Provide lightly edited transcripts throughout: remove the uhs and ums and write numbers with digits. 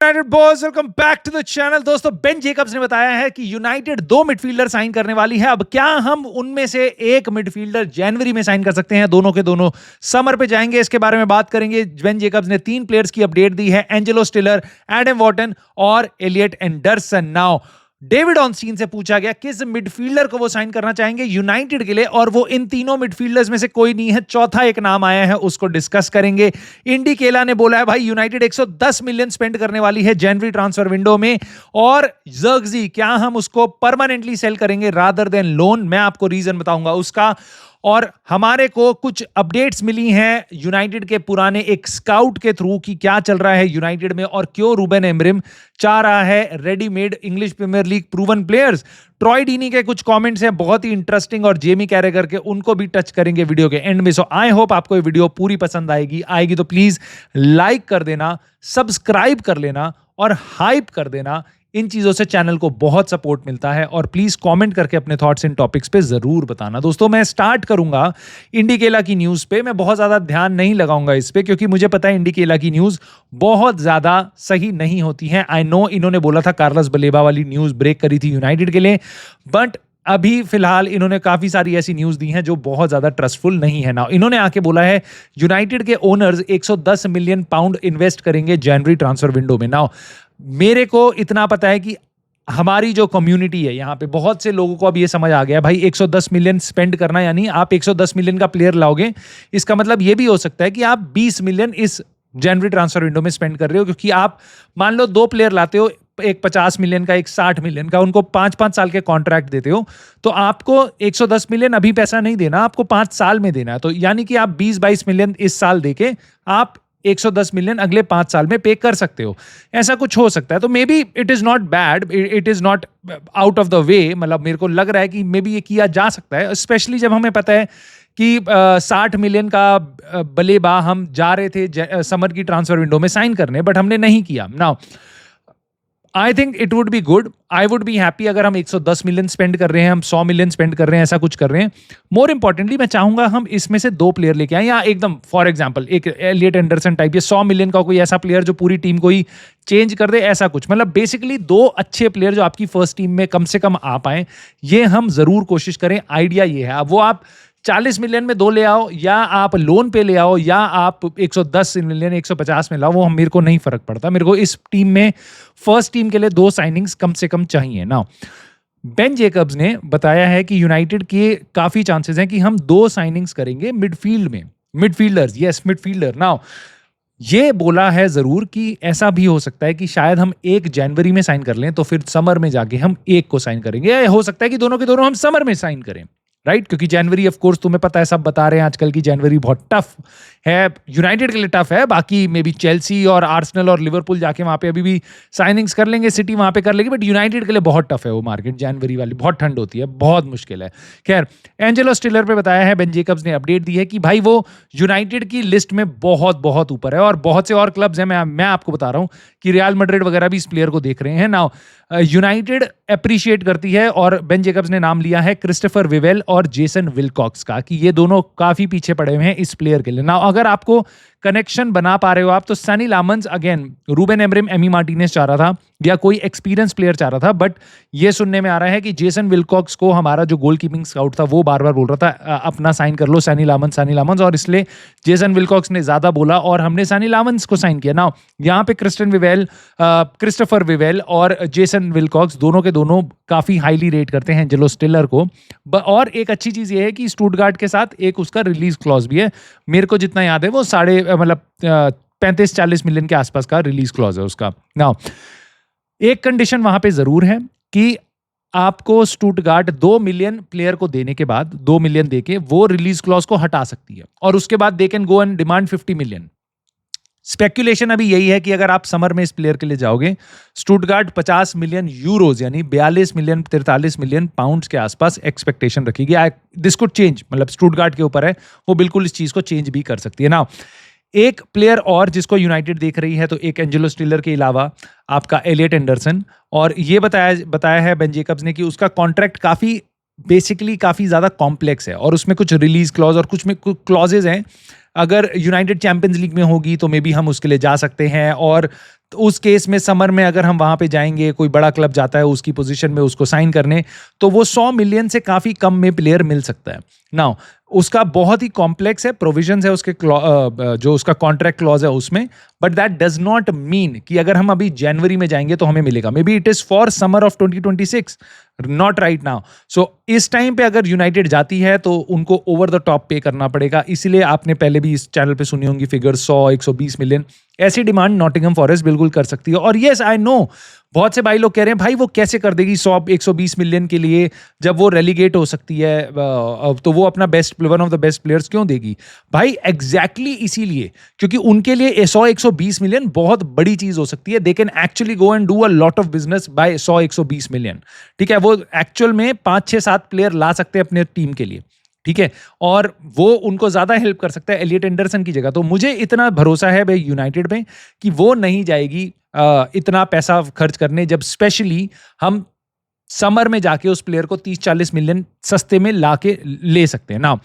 United boys welcome back to the channel. दोस्तों, Ben Jacobs ने बताया है कि यूनाइटेड 2 मिडफील्डर साइन करने वाली है। अब क्या हम उनमें से एक मिडफील्डर जनवरी में साइन कर सकते हैं? दोनों के दोनों समर पे जाएंगे, इसके बारे में बात करेंगे। बेन जेकब्स ने 3 प्लेयर्स की अपडेट दी है, एंजेलो स्टिलर, एडम वॉर्टन और एलियट एंडरसन। नाउ डेविड ऑनस्टीन से पूछा गया किस मिडफील्डर को वो साइन करना चाहेंगे यूनाइटेड के लिए, और वो इन तीनों मिडफील्डर्स में से कोई नहीं है। चौथा एक नाम आया है, उसको डिस्कस करेंगे। इंडी केला ने बोला है भाई यूनाइटेड 110 मिलियन स्पेंड करने वाली है जनवरी ट्रांसफर विंडो में, और ज़र्गज़ी क्या हम उसको परमानेंटली सेल करेंगे रादर देन लोन? मैं आपको रीजन बताऊंगा उसका। और हमारे को कुछ अपडेट्स मिली हैं यूनाइटेड के पुराने एक स्काउट के थ्रू कि क्या चल रहा है यूनाइटेड में और क्यों रूबेन एमरिम चाह रहा है readymade English Premier League proven players. Troy Deeney के कुछ कमेंट्स हैं बहुत ही इंटरेस्टिंग, और जेमी कैरेगर के, उनको भी टच करेंगे वीडियो के एंड में। सो आई होप आपको ये वीडियो पूरी पसंद आएगी तो प्लीज लाइक कर देना, सब्सक्राइब कर लेना और हाइप कर देना। इन चीजों से चैनल को बहुत सपोर्ट मिलता है, और प्लीज कमेंट करके अपने थॉट्स इन टॉपिक्स पे जरूर बताना। दोस्तों, मैं स्टार्ट करूंगा इंडी केला की न्यूज पे। मैं बहुत ज्यादा ध्यान नहीं लगाऊंगा इस पे, क्योंकि मुझे पता है इंडी केला की न्यूज बहुत ज्यादा सही नहीं होती है। आई नो इन्होंने बोला था कार्लस बलेबा वाली न्यूज ब्रेक करी थी यूनाइटेड के लिए, बट अभी फिलहाल इन्होंने काफी सारी ऐसी न्यूज दी हैं जो बहुत ज्यादा ट्रस्टफुल नहीं है। ना इन्होंने आके बोला है यूनाइटेड के ओनर्स 110 मिलियन पाउंड इन्वेस्ट करेंगे जनवरी ट्रांसफर विंडो में। ना मेरे को इतना पता है कि हमारी जो कम्युनिटी है यहाँ पे, बहुत से लोगों को अब ये समझ आ गया भाई 110 मिलियन स्पेंड करना, यानी आप 110 मिलियन का प्लेयर लाओगे, इसका मतलब ये भी हो सकता है कि आप 20 मिलियन इस जनवरी ट्रांसफर विंडो में स्पेंड कर रहे हो, क्योंकि आप मान लो 2 प्लेयर लाते हो, एक 50 मिलियन का, एक 60 मिलियन का, उनको 5-5 साल के कॉन्ट्रैक्ट देते हो, तो आपको 110 मिलियन अभी पैसा नहीं देना, आपको 5 साल में देना है। तो यानी कि आप 20-22 मिलियन इस साल देके आप 110 मिलियन अगले 5 साल में पे कर सकते हो। ऐसा कुछ हो सकता है। तो may be it is not bad, it is not out of the way. मतलब मेरे को लग रहा है कि मे बी ये किया जा सकता है, स्पेशली जब हमें पता है कि 60 मिलियन का बलेबा हम जा रहे थे समर की ट्रांसफर विंडो में साइन करने, बट हमने नहीं किया। Now I think it would be good, I would be happy अगर हम 110 मिलियन स्पेंड कर रहे हैं, हम 100 मिलियन स्पेंड कर रहे हैं, ऐसा कुछ कर रहे हैं। मोर इंपॉर्टेंटली मैं चाहूंगा हम इसमें से 2 प्लेयर लेके आए, या एकदम फॉर एग्जांपल एक एलियट एंडरसन टाइप, या 100 मिलियन का कोई ऐसा प्लेयर जो पूरी टीम को ही चेंज कर दे, ऐसा कुछ। मतलब बेसिकली 2 अच्छे प्लेयर जो आपकी फर्स्ट टीम में कम से कम आ पाए, ये हम जरूर कोशिश करें। आइडिया ये है। अब वो आप 40 मिलियन में 2 ले आओ, या आप लोन पे ले आओ, या आप 110 मिलियन 150 में लाओ, वो मेरे को नहीं फर्क पड़ता। मेरे को इस टीम में फर्स्ट टीम के लिए 2 साइनिंग्स कम से कम चाहिए। ना बेन जेकब्स ने बताया है कि यूनाइटेड के काफी चांसेस हैं कि हम 2 साइनिंग्स करेंगे मिडफील्ड में, मिडफील्डर्स, यस मिडफील्डर। नाउ ये बोला है जरूर कि ऐसा भी हो सकता है कि शायद हम 1 जनवरी में साइन कर लें, तो फिर समर में जाके हम एक को साइन करेंगे, या हो सकता है कि दोनों के दोनों हम समर में साइन करें, राइट? क्योंकि जनवरी ऑफ कोर्स तुम्हें पता है, सब बता रहे हैं आजकल की जनवरी बहुत टफ है, यूनाइटेड के लिए टफ है। बाकी मे बी चेल्सी और आर्सेनल और लिवरपूल जाके वहां पे अभी भी साइनिंग्स कर लेंगे, सिटी वहां पे कर लेगी, बट यूनाइटेड के लिए बहुत टफ है वो मार्केट। जनवरी वाली बहुत ठंड होती है, बहुत मुश्किल है। खैर, एंजेलो स्टिलर पे बताया है, बेन जेकब्स ने अपडेट दी है कि भाई वो यूनाइटेड की लिस्ट में बहुत बहुत ऊपर है, और बहुत से और क्लब्स हैं। मैं आपको बता रहा हूँ कि रियल मैड्रिड वगैरह भी इस प्लेयर को देख रहे हैं। नाउ यूनाइटेड अप्रिशिएट करती है, और बेन जेकब्स ने नाम लिया है क्रिस्टोफर विवेल और जेसन विलकॉक्स का, कि ये दोनों काफी पीछे पड़े हुए हैं इस प्लेयर के लिए। नाउ अगर आपको कनेक्शन बना पा रहे हो आप, तो Sunny Lamons, again Ruben Amorim, Emi Martinez चाह रहा था, या कोई एक्सपीरियंस प्लेयर चाह रहा था, बट ये सुनने में आ रहा है कि जेसन विलकॉक्स को हमारा जो गोलकीपिंग स्काउट था वो बार बार बोल रहा था अपना साइन कर लो सनी लामंस, और इसलिए जेसन विलकॉक्स ने ज्यादा बोला और हमने सनी लामंस को साइन किया। नाउ यहाँ पे क्रिस्टोफर विवेल और जेसन विलकॉक्स दोनों के दोनों काफी हाईली रेट करते हैं एंजेलो स्टिलर को। और एक अच्छी चीज ये है कि स्टुटगार्ट के साथ एक उसका रिलीज क्लॉज भी है। मेरे को जितना याद है वो 35-40 मिलियन के आसपास का रिलीज क्लॉज है उसका। नाउ एक कंडीशन वहां पे जरूर है कि आपको स्टुटगार्ट 2 मिलियन प्लेयर को देने के बाद, 2 मिलियन देके वो रिलीज क्लॉज को हटा सकती है, और उसके बाद they can go and demand 50 million. Speculation अभी यही है कि अगर आप समर में इस प्लेयर के लिए जाओगे, स्टुटगार्ट 50 मिलियन यूरोज यानी 42 मिलियन 43 मिलियन पाउंड्स के आसपास एक्सपेक्टेशन रखेगी। दिस कुड चेंज, मतलब स्टुटगार्ट के ऊपर है, वो बिल्कुल इस चीज को चेंज भी कर सकती है। ना एक प्लेयर और जिसको यूनाइटेड देख रही है, तो एक एंजेलो स्टिलर के अलावा आपका एलियट एंडरसन, और ये बताया है बेन जेकब्स ने कि उसका कॉन्ट्रैक्ट काफी ज्यादा कॉम्प्लेक्स है, और उसमें कुछ रिलीज क्लॉज और कुछ में कुछ क्लॉजेज हैं। अगर यूनाइटेड चैंपियंस लीग में होगी तो मे बी हम उसके लिए जा सकते हैं, और तो उस केस में समर में अगर हम वहां पे जाएंगे, कोई बड़ा क्लब जाता है उसकी पोजीशन में उसको साइन करने, तो वो 100 मिलियन से काफी कम में प्लेयर मिल सकता है। नाउ उसका बहुत ही कॉम्प्लेक्स है, प्रोविजंस है उसके, जो उसका कॉन्ट्रैक्ट क्लॉज है उसमें, but that does not mean कि अगर हम अभी जनवरी में जाएंगे तो हमें मिलेगा। Maybe it is for summer of 2026, not right now. So इस टाइम पे अगर यूनाइटेड जाती है तो उनको ओवर द टॉप पे करना पड़ेगा। इसीलिए आपने पहले भी इस चैनल पे सुनी होंगी फिगर 100-120 मिलियन, ऐसी डिमांड नॉटिंघम फॉरेस्ट बिल्कुल कर सकती है। और यस आई नो, बहुत से भाई लोग कह रहे हैं भाई वो कैसे कर देगी 100-120 मिलियन के लिए, जब वो रेलीगेट हो सकती है, तो वो अपना one of the best players क्यों देगी भाई? एग्जैक्टली इसीलिए, क्योंकि उनके लिए 100-120 मिलियन बहुत बड़ी चीज हो सकती है। They can actually go and do a lot of business by 100-120 million. ठीक है, वो एक्चुअल में 5-6-7 प्लेयर ला सकते हैं अपने टीम के लिए। ठीक है, और वो उनको ज्यादा हेल्प कर सकता है एलियट एंडरसन की जगह। तो मुझे इतना भरोसा है भाई यूनाइटेड पे कि वो नहीं जाएगी इतना पैसा खर्च करने, जब स्पेशली हम समर में जाके उस प्लेयर को 30-40 मिलियन सस्ते में लाके ले सकते हैं ना।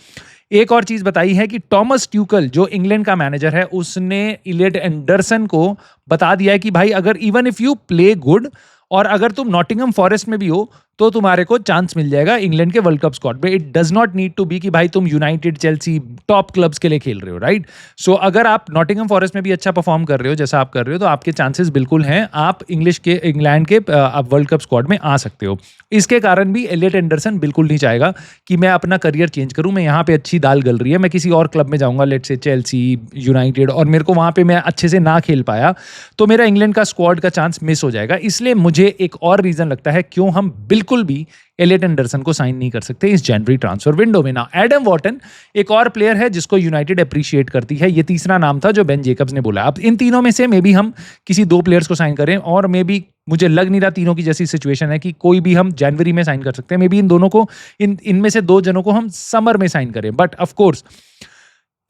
एक और चीज बताई है कि टॉमस ट्यूकल जो इंग्लैंड का मैनेजर है, उसने एलियट एंडरसन को बता दिया है कि भाई अगर even if you play good और अगर तुम नॉटिंघम फॉरेस्ट में भी हो तो तुम्हारे को चांस मिल जाएगा इंग्लैंड के वर्ल्ड कप स्क्वाड में। It does not need to be कि भाई तुम यूनाइटेड, चेल्सी, टॉप क्लब्स के लिए खेल रहे हो, राइट? सो अगर आप नॉटिंघम फॉरेस्ट में भी अच्छा परफॉर्म कर रहे हो जैसा आप कर रहे हो, तो आपके चांसेस बिल्कुल हैं, आप इंग्लैंड के आप वर्ल्ड कप स्क्वाड में आ सकते हो। इसके कारण भी एलियट एंडरसन बिल्कुल नहीं चाहेगा कि मैं अपना करियर चेंज करूं, मैं यहाँ पे अच्छी दाल गल रही है, मैं किसी और क्लब में जाऊंगा, लेट्स से चेल्सी, यूनाइटेड, और मेरे को वहां पे मैं अच्छे से ना खेल पाया तो मेरा इंग्लैंड का स्क्वाड का चांस मिस हो जाएगा। इसलिए मुझे एक और रीजन लगता है क्यों हम बिल्कुल भी एलियट एंडरसन को साइन नहीं कर सकते इस जनवरी ट्रांसफर विंडो में। ना एडम वॉटन एक और प्लेयर है जिसको यूनाइटेड अप्रिशिएट करती है, ये तीसरा नाम था जो बेन जेकब्स ने बोला। अब इन तीनों में से मे बी हम किसी 2 प्लेयर्स को साइन करें, और मे बी मुझे लग नहीं रहा तीनों की जैसी सिचुएशन है कि कोई भी हम जनवरी में साइन कर सकते हैं। मे बी इन दोनों को, इनमें से 2 जनों को हम समर में साइन करें। बट ऑफ कोर्स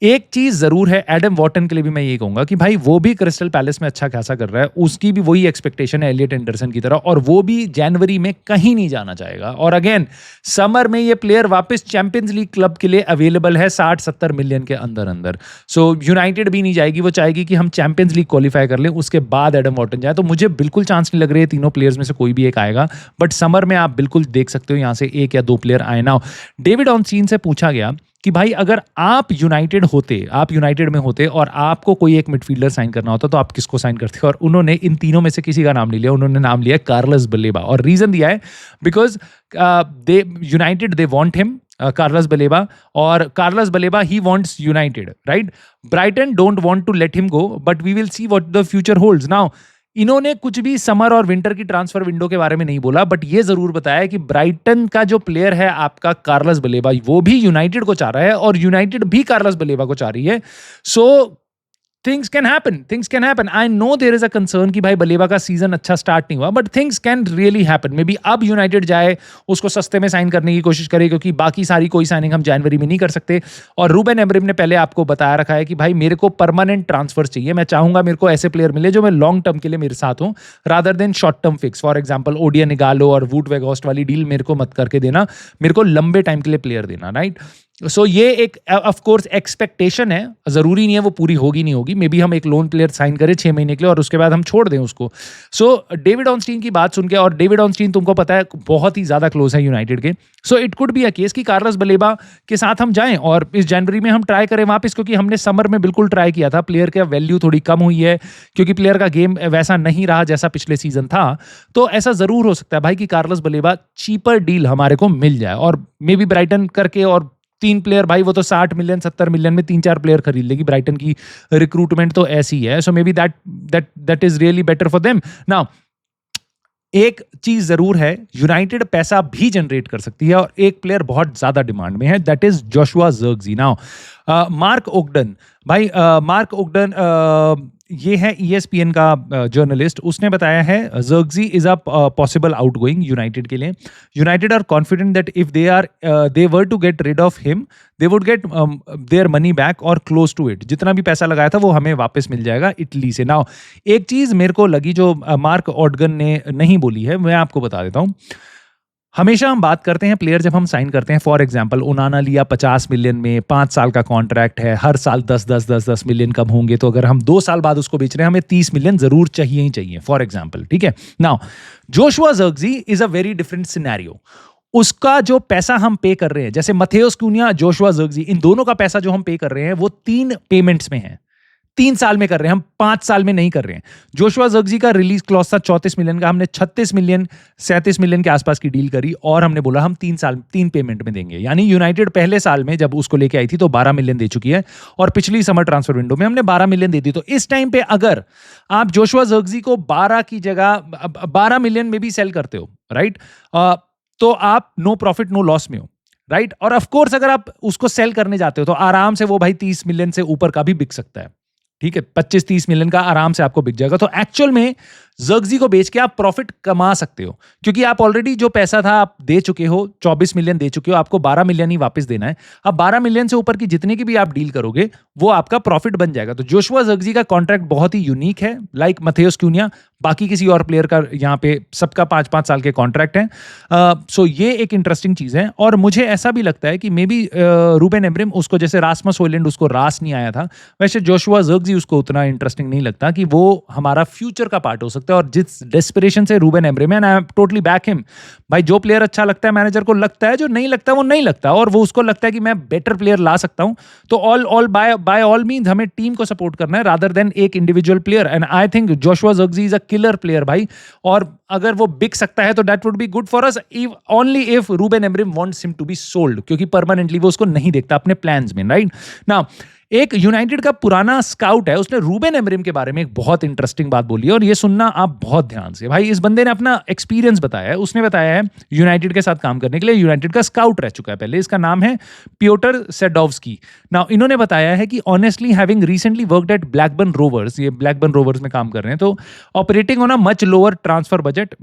एक चीज जरूर है, एडम वॉटन के लिए भी मैं ये कहूंगा कि भाई वो भी क्रिस्टल पैलेस में अच्छा खासा कर रहा है, उसकी भी वही एक्सपेक्टेशन है एलियट एंडरसन की तरह, और वो भी जनवरी में कहीं नहीं जाना चाहेगा। और अगेन समर में ये प्लेयर वापस चैंपियंस लीग क्लब के लिए अवेलेबल है 60-70 मिलियन के अंदर अंदर। सो यूनाइटेड भी नहीं जाएगी, वो चाहेगी कि हम चैंपियंस लीग क्वालिफाई कर लें, उसके बाद एडम वॉटन जाए। तो मुझे बिल्कुल चांस नहीं लग रही है तीनों प्लेयर्स में से कोई भी एक आएगा, बट समर में आप बिल्कुल देख सकते हो यहाँ से 1 या 2 प्लेयर आए ना। डेविड ऑर्नस्टीन से पूछा गया कि भाई अगर आप यूनाइटेड में होते और आपको कोई एक मिडफील्डर साइन करना होता तो आप किसको साइन करते? और उन्होंने इन तीनों में से किसी का नाम नहीं लिया, उन्होंने नाम लिया कार्लस बलेबा। और रीजन दिया है because United they want him, Carlos Baleba, और Carlos Baleba he wants United, right? Brighton don't want to let him go, but we will see what the future holds. Now इन्होंने कुछ भी summer और winter की transfer window के बारे में नहीं बोला, बट ये जरूर बताया कि ब्राइटन का जो प्लेयर है आपका कार्लस बलेबा, वो भी यूनाइटेड को चाह रहा है और यूनाइटेड भी कार्लस बलेबा को चाह रही है। सो things can happen. I know there is a concern कि भाई बलेबा का सीजन अच्छा स्टार्ट नहीं हुआ, but things can really happen. May be अब यूनाइटेड जाए, उसको सस्ते में साइन करने की कोशिश करे, क्योंकि बाकी सारी कोई साइनिंग हम जनवरी में नहीं कर सकते। और रूबेन एमरिम ने पहले आपको बताया रखा है कि भाई मेरे को परमानेंट ट्रांसफर चाहिए, मैं चाहूंगा मेरे को ऐसे प्लेयर मिले जो मैं लॉन्ग टर्म के लिए मेरे साथ हूं, rather than short term fix. For example ओडिया निगालो और वुड वेगॉस्ट वाली डील मेरे को मत करके देना, मेरे को लंबे टाइम के लिए प्लेयर देना, राइट? सो ये एक ऑफ कोर्स एक्सपेक्टेशन है, जरूरी नहीं है वो पूरी होगी नहीं होगी। मे बी हम एक लोन प्लेयर साइन करें 6 महीने के लिए और उसके बाद हम छोड़ दें उसको। सो डेविड ऑर्नस्टीन की बात सुन के, और डेविड ऑर्नस्टीन तुमको पता है बहुत ही ज्यादा क्लोज है यूनाइटेड के, so it could be a case कि कार्लस बलेबा के साथ हम जाएं और इस जनवरी में हम ट्राई करें वापस, क्योंकि हमने समर में बिल्कुल ट्राई किया था। प्लेयर का वैल्यू थोड़ी कम हुई है क्योंकि प्लेयर का गेम वैसा नहीं रहा जैसा पिछले सीजन था। तो ऐसा जरूर हो सकता है भाई कि कार्लस बलेबा चीपर डील हमारे को मिल जाए, और मे बी ब्राइटन करके और 3 प्लेयर, भाई वो तो 60 मिलियन 70 मिलियन में 3-4 प्लेयर खरीद लेगी। ब्राइटन की रिक्रूटमेंट तो ऐसी है। So maybe that is really better for them. Now एक चीज जरूर है, यूनाइटेड पैसा भी जनरेट कर सकती है और एक प्लेयर बहुत ज्यादा डिमांड में है, that is Joshua Zirkzee. Now Mark Ogden, भाई मार्क ओगडन ये है ESPN का जर्नलिस्ट, उसने बताया है Zirkzee is a possible outgoing United के लिए। United are confident that if they were to get rid of him they would get their money back और क्लोज टू इट। जितना भी पैसा लगाया था वो हमें वापस मिल जाएगा इटली से। नाउ एक चीज मेरे को लगी जो मार्क ओगडन ने नहीं बोली है, मैं आपको बता देता हूँ। हमेशा हम बात करते हैं प्लेयर जब हम साइन करते हैं, फॉर एग्जांपल ओनाना लिया 50 मिलियन में, 5 साल का कॉन्ट्रैक्ट है, हर साल 10 मिलियन कम होंगे, तो अगर हम 2 साल बाद उसको बेच रहे हैं हमें 30 मिलियन जरूर चाहिए ही चाहिए, फॉर एग्जांपल, ठीक है। Now Joshua Zirkzee is a very different scenario. उसका जो पैसा हम पे कर रहे हैं, जैसे मथेउस कूनिया, जोशुआ ज़िर्क्ज़ी, इन दोनों का पैसा जो हम पे कर रहे हैं वो 3 पेमेंट्स में है, 3 साल में कर रहे हैं हम, 5 साल में नहीं कर रहे हैं। जोशुआ ज़िर्क्ज़ी का रिलीज क्लॉज था 34 मिलियन का, हमने 36 मिलियन 37 मिलियन के आसपास की डील करी और हमने बोला हम 3 पेमेंट में देंगे। यानी यूनाइटेड पहले साल में जब उसको लेके आई थी तो 12 मिलियन दे चुकी है और पिछली समर ट्रांसफर विंडो में हमने 12 मिलियन दे दी। तो इस टाइम पे अगर आप जोशुआ ज़िर्क्ज़ी को 12 की जगह 12 मिलियन में भी सेल करते हो, राइट, तो आप नो प्रॉफिट नो लॉस में हो, राइट। और ऑफ कोर्स अगर आप उसको सेल करने जाते हो तो आराम से वो भाई 30 मिलियन से ऊपर का भी बिक सकता है, ठीक है, 25-30 मिलियन का आराम से आपको बिक जाएगा। तो एक्चुअल में ज़िर्क्ज़ी को बेच के आप प्रॉफिट कमा सकते हो, क्योंकि आप ऑलरेडी जो पैसा था आप दे चुके हो, 24 मिलियन दे चुके हो, आपको 12 मिलियन ही वापस देना है। अब 12 मिलियन से ऊपर की जितनी की भी आप डील करोगे वो आपका प्रॉफिट बन जाएगा। तो जोशुआ ज़िर्क्ज़ी का कॉन्ट्रैक्ट बहुत ही यूनिक है, लाइक मथेउस कूनिया, बाकी किसी और प्लेयर का यहाँ पे सबका 5-5 साल के कॉन्ट्रैक्ट हैं। सो ये एक इंटरेस्टिंग चीज है और मुझे ऐसा भी लगता है कि मे बी रूबेन एमरिम उसको, जैसे रासमस होयलैंड उसको रास नहीं आया था, वैसे जोशुआ ज़िर्क्ज़ी उसको उतना इंटरेस्टिंग नहीं लगता कि वो हमारा फ्यूचर का पार्ट हो सकता है। और जिस डेस्पिरेशन से Ruben Amorim, and I am totally back him, भाई जो प्लेयर अच्छा लगता है मैनेजर को लगता है, जो नहीं लगता वो नहीं लगता, और वो उसको लगता है कि मैं बेटर प्लेयर ला सकता हूं, तो ऑल बाय ऑल मीन्स हमें टीम को सपोर्ट करना है रादर देन एक individual player. And I think Joshua Zirkzee is a killer player भाई, और अगर वो बिक सकता है तो that would be good for us, only if Ruben Amorim wants him to be sold, क्योंकि परमानेंटली वो उसको नहीं देखता अपने प्लान्स में, राइट। नाउ एक यूनाइटेड का पुराना स्काउट है, उसने रूबेन एमरिम के बारे में एक बहुत इंटरेस्टिंग बात बोली है, और ये सुनना आप बहुत ध्यान से। भाई इस बंदे ने अपना एक्सपीरियंस बताया है, उसने बताया है यूनाइटेड के साथ काम करने के लिए, यूनाइटेड का स्काउट रह चुका है पहले, इसका नाम है पियोटर सेडोव्स्की। नाउ इन्होंने बताया है कि honestly having recently worked at Blackburn Rovers, ये ब्लैकबर्न रोवर्स में काम कर रहे हैं, तो operating on a much lower transfer budget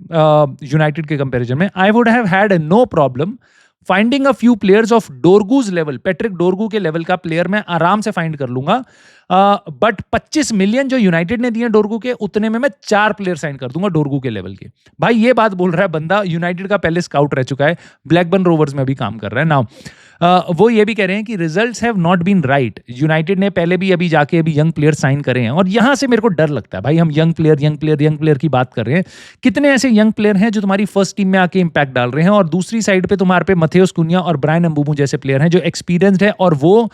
United के कंपेरिजन में, I would have had no problem finding a few players of Dorgu's level, Patrick Dorgu के लेवल का प्लेयर मैं आराम से फाइंड कर लूंगा, बट 25 मिलियन जो यूनाइटेड ने दिए डोरगू के, उतने में मैं 4 प्लेयर साइन कर दूंगा डोरगू के लेवल के। भाई ये बात बोल रहा है बंदा, यूनाइटेड का पहले स्काउट रह चुका है, ब्लैकबर्न रोवर्स में भी काम कर रहा है। नाउ वो ये भी कह रहे हैं कि results have not been right, United ने पहले भी अभी जाके अभी यंग प्लेयर साइन करे हैं, और यहां से मेरे को डर लगता है भाई, हम यंग प्लेयर की बात कर रहे हैं, कितने ऐसे यंग प्लेयर हैं जो तुम्हारी फर्स्ट टीम में आके इंपैक्ट डाल रहे हैं, और दूसरी साइड पे तुम्हारे पे मथेउस कूनिया और ब्रायन एम्बुमो जैसे प्लेयर हैं जो एक्सपीरियंस्ड है, और वो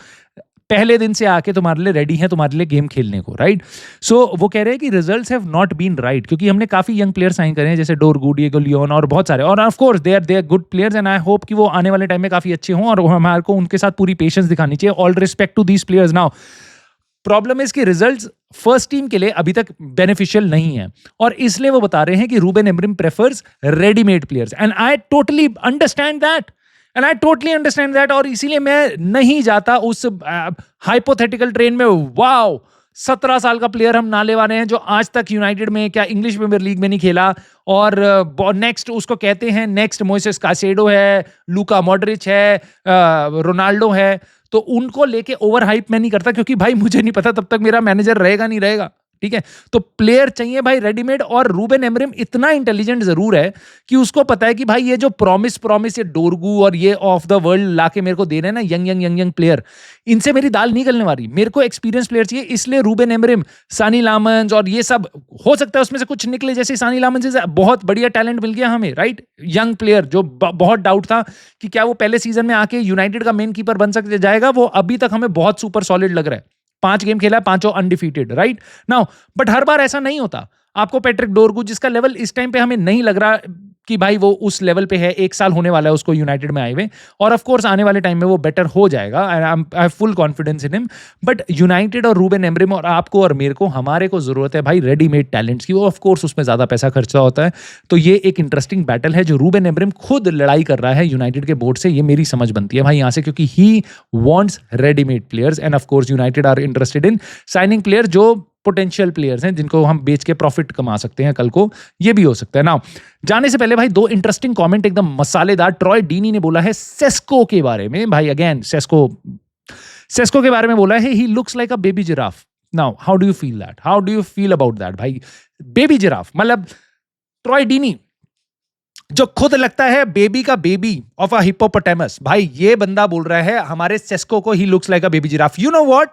पहले दिन से आके तुम्हारे लिए रेडी है तुम्हारे लिए गेम खेलने को, राइट। सो वो कह रहे हैं कि results have not been right, क्योंकि हमने काफी यंग प्लेयर साइन करे हैं, जैसे डोरगू, डिएगो लियोन और बहुत सारे, और of course they are good players, and I hope कि वो आने वाले टाइम में काफी अच्छे हों, और हमारे को उनके साथ पूरी पेशेंस दिखानी चाहिए। All respect to these players. Now problem is कि रिजल्ट्स फर्स्ट टीम के लिए अभी तक बेनिफिशियल नहीं है, और इसलिए वो बता रहे हैं कि Ruben Amorim prefers readymade players, and I totally understand that, और इसीलिए मैं नहीं जाता उस हाइपोथेटिकल ट्रेन में। वाओ 17 साल का प्लेयर हम नाले वाले हैं जो आज तक यूनाइटेड में, क्या इंग्लिश प्रीमियर लीग में नहीं खेला, और नेक्स्ट उसको कहते हैं नेक्स्ट मोइसेस कासेडो है, लूका मॉड्रिच है, रोनाल्डो है, तो उनको लेके ओवर हाइप मैं नहीं करता, क्योंकि भाई मुझे नहीं पता तब तक मेरा मैनेजर रहेगा नहीं रहेगा, ठीक है। तो प्लेयर चाहिए भाई रेडीमेड, और रूबेन एमरिम इतना इंटेलिजेंट जरूर है कि उसको पता है कि भाई ये जो प्रॉमिस ये डोरगू और ये ऑफ द वर्ल्ड लाके मेरे को दे रहे हैं ना यंग प्लेयर, इनसे मेरी दाल नहीं गलने वाली, मेरे को एक्सपीरियंस प्लेयर चाहिए। इसलिए रूबेन एमरिम, सानी लामंस और ये सब, हो सकता है उसमें से कुछ निकले, जैसे सानी लामंस से बहुत बढ़िया टैलेंट मिल गया हमें, राइट, यंग प्लेयर जो बहुत डाउट था कि क्या वो पहले सीजन में आके यूनाइटेड का मेन कीपर बन सकते जाएगा, वो अभी तक हमें बहुत सुपर सॉलिड लग रहा है, 5 गेम खेला, 5 अनडिफीटेड, राइट नाउ। बट हर बार ऐसा नहीं होता, आपको पैट्रिक डोरगू जिसका लेवल इस टाइम पे हमें नहीं लग रहा कि भाई वो उस लेवल पे है, 1 साल होने वाला है उसको यूनाइटेड में आए हुए, और ऑफ कोर्स आने वाले टाइम में वो बेटर हो जाएगा, I have full confidence in him. But United और रूबेन एमरिम और आपको और मेरे को, हमारे को जरूरत है भाई रेडीमेड टैलेंट्स की, वो ऑफ कोर्स उसमें ज्यादा पैसा खर्चा होता है। तो ये एक इंटरेस्टिंग बैटल है जो रूबेन एमरिम खुद लड़ाई कर रहा है यूनाइटेड के बोर्ड से, ये मेरी समझ बनती है भाई यहाँ से, क्योंकि ही wants readymade players, and of course United are interested in signing player जो पोटेंशियल प्लेयर्स हैं, जिनको हम बेच के प्रॉफिट कमा सकते हैं कल को, ये भी हो सकता है। नाउ जाने से पहले भाई 2 इंटरेस्टिंग कमेंट एकदम मसालेदार। ट्रॉय डीनी ने बोला है सेस्को के बारे में, भाई अगेन सेस्को के बारे में बोला है, he looks like a baby giraffe. Now how do you feel that, how do you feel about that भाई, बेबी जिराफ मतलब ट्रॉय डीनी जो खुद लगता है बेबी का बेबी ऑफ अ हिप्पोपोटामस। भाई ये बंदा बोल रहा है हमारे सेस्को को he looks like a baby giraffe. You know what,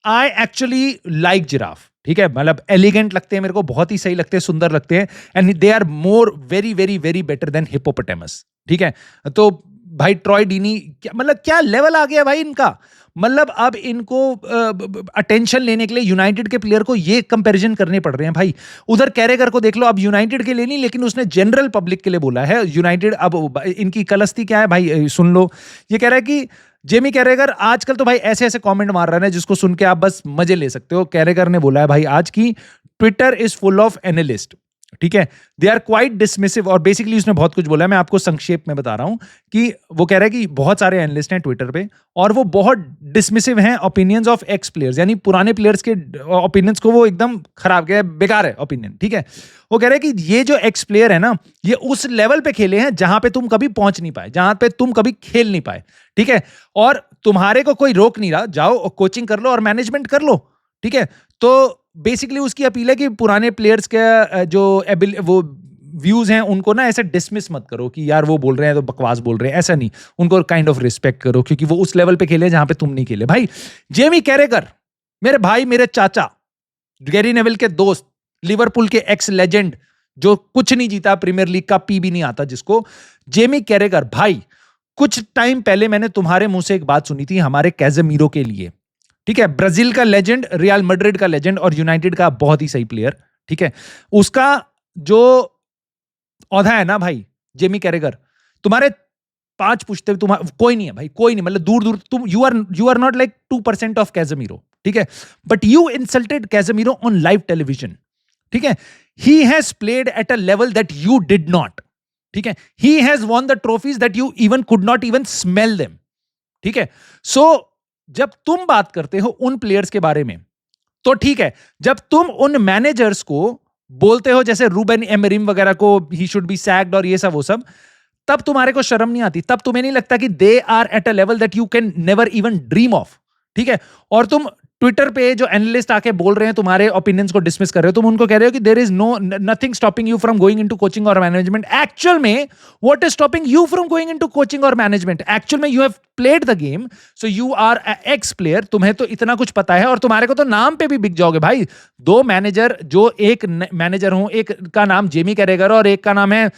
I actually like giraffe, ठीक है, मतलब एलिगेंट लगते हैं मेरे को, बहुत ही सही लगते हैं, सुंदर लगते हैं, and they are more very very very better than hippopotamus, ठीक है। तो भाई ट्रॉय डीनी मतलब क्या लेवल आ गया भाई इनका, मतलब अब इनको अटेंशन लेने के लिए यूनाइटेड के प्लेयर को ये कंपैरिजन करने पड़ रहे हैं भाई। उधर कैरेगर को देख लो, अब यूनाइटेड के लिए नहीं लेकिन उसने जनरल पब्लिक के लिए बोला है यूनाइटेड। अब इनकी कलस्ती क्या है भाई, सुन लो। ये कह रहा है कि जेमी कैरेगर आजकल तो भाई ऐसे ऐसे कमेंट मार रहा है जिसको सुन के आप बस मजे ले सकते हो। कैरेगर ने बोला है भाई आज की Twitter is full of analyst, ठीक है, दे आर क्वाइट डिसमिसिव, और बेसिकली उसने बहुत कुछ बोला है, मैं आपको संक्षेप में बता रहा हूं कि वो कह रहा है कि बहुत सारे एनालिस्ट हैं ट्विटर पे और वो बहुत डिसमिसिव हैं ओपिनियंस ऑफ एक्स प्लेयर्स, यानी पुराने प्लेयर्स के ओपिनियंस को वो एकदम खराब किया, बेकार है ओपिनियन, ठीक है। वो कह रहे हैं कि ये जो एक्स प्लेयर है ना, ये उस लेवल पे खेले हैं जहां पे तुम कभी पहुंच नहीं पाए, जहां पे तुम कभी खेल नहीं पाए, ठीक है, और तुम्हारे को कोई रोक नहीं रहा, जाओ कोचिंग कर लो और मैनेजमेंट कर लो, ठीक है। तो बेसिकली उसकी अपील है कि पुराने प्लेयर्स के जो वो व्यूज हैं उनको ना ऐसे डिसमिस मत करो कि यार वो बोल रहे हैं तो बकवास बोल रहे हैं, ऐसा नहीं, उनको काइंड ऑफ रिस्पेक्ट करो क्योंकि वो उस लेवल पे खेले जहां पे तुम नहीं खेले। भाई जेमी कैरेगर मेरे भाई, मेरे चाचा, गैरी नेविल के दोस्त, लिवरपूल के एक्स लेजेंड जो कुछ नहीं जीता, प्रीमियर लीग का पी भी नहीं आता जिसको, जेमी कैरेगर भाई, कुछ टाइम पहले मैंने तुम्हारे मुंह से एक बात सुनी थी हमारे कैज़ेमीरो के लिए, ठीक है, ब्राजील का लेजेंड, रियल मैड्रिड का लेजेंड और यूनाइटेड का बहुत ही सही प्लेयर, ठीक है, उसका जो औधा है ना भाई जेमी कैरेगर, तुम्हारे 5 पुश्ते कोई नहीं है भाई, कोई नहीं, मतलब दूर दूर तुम you are not like 2% of Casemiro, ठीक है, but you insulted Casemiro on live television, ठीक है। He has played at a level that you did not, ठीक है, he has won the trophies that you even could not even smell them, ठीक है। सो जब तुम बात करते हो उन प्लेयर्स के बारे में तो ठीक है, जब तुम उन मैनेजर्स को बोलते हो जैसे रूबेन एमरिम वगैरह को ही शुड बी सैक्ड और ये सब वो सब, तब तुम्हारे को शर्म नहीं आती, तब तुम्हें नहीं लगता कि they are at a level that you can never even dream of, ठीक है। और तुम ट्विटर पे जो एनालिस्ट आके बोल रहे हैं तुम्हारे ओपिनियंस को डिसमिस कर रहे हो, तुम उनको कह रहे हो कि there is no nothing stopping you from going into coaching और मैनेजमेंट। एक्चुअल में what is stopping you from going into coaching और मैनेजमेंट? एक्चुअल में you have played the game, so you are ex player, तुम्हें तो इतना कुछ पता है और तुम्हारे को तो नाम पे भी बिक जाओगे भाई। 2 मैनेजर, जो एक मैनेजर हूं, एक का नाम जेमी कैरेगर और एक का नाम है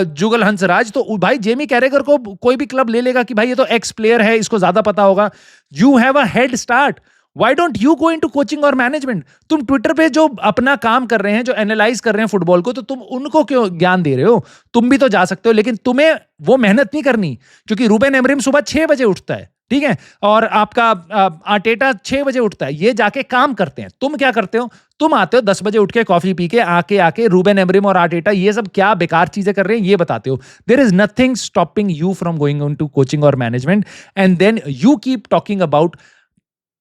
जुगल हंसराज, तो भाई जेमी कैरेगर को कोई भी क्लब ले लेगा कि भाई ये तो एक्स प्लेयर है, इसको ज्यादा पता होगा। You have a head start, Why don't you go into coaching और मैनेजमेंट? तुम ट्विटर पे जो अपना काम कर रहे हैं, जो एनालाइज कर रहे हैं फुटबॉल को, तो तुम उनको क्यों ज्ञान दे रहे हो? तुम भी तो जा सकते हो, लेकिन तुम्हें वो मेहनत नहीं करनी, क्योंकि रूबेन एमरिम सुबह 6 बजे उठता है, ठीक है, और आपका आर्टेटा 6 बजे उठता है, ये जाके काम करते हैं। तुम क्या करते हो? तुम आते हो 10 बजे उठ के कॉफी पी के, आके रूबेन एमरिम और आर्टेटा ये सब क्या बेकार चीजें कर रहे हैं ये बताते हो। There is nothing stopping you from going into coaching और management, and then you keep talking about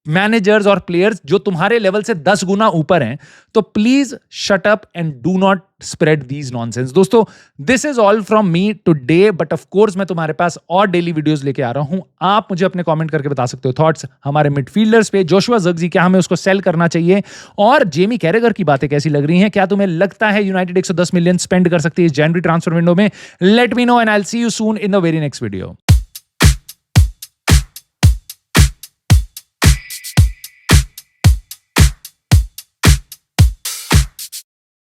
managers और प्लेयर्स जो तुम्हारे लेवल से 10 गुना ऊपर हैं। तो please shut up and do not spread these nonsense. दोस्तों, this is all from me today, but of course मैं तुम्हारे पास और डेली वीडियोस लेके आ रहा हूं। आप मुझे अपने कमेंट करके बता सकते हो थॉट्स हमारे मिडफील्डर्स पे, जोशुआ ज़र्क्ज़ी, क्या हमें उसको सेल करना चाहिए, और जेमी कैरेगर की बातें कैसी लग रही हैं? क्या तुम्हें लगता है यूनाइटेड 110 मिलियन स्पेंड कर सकती है जनवरी ट्रांसफर विंडो में? Let me know and I will see you soon in the very next video.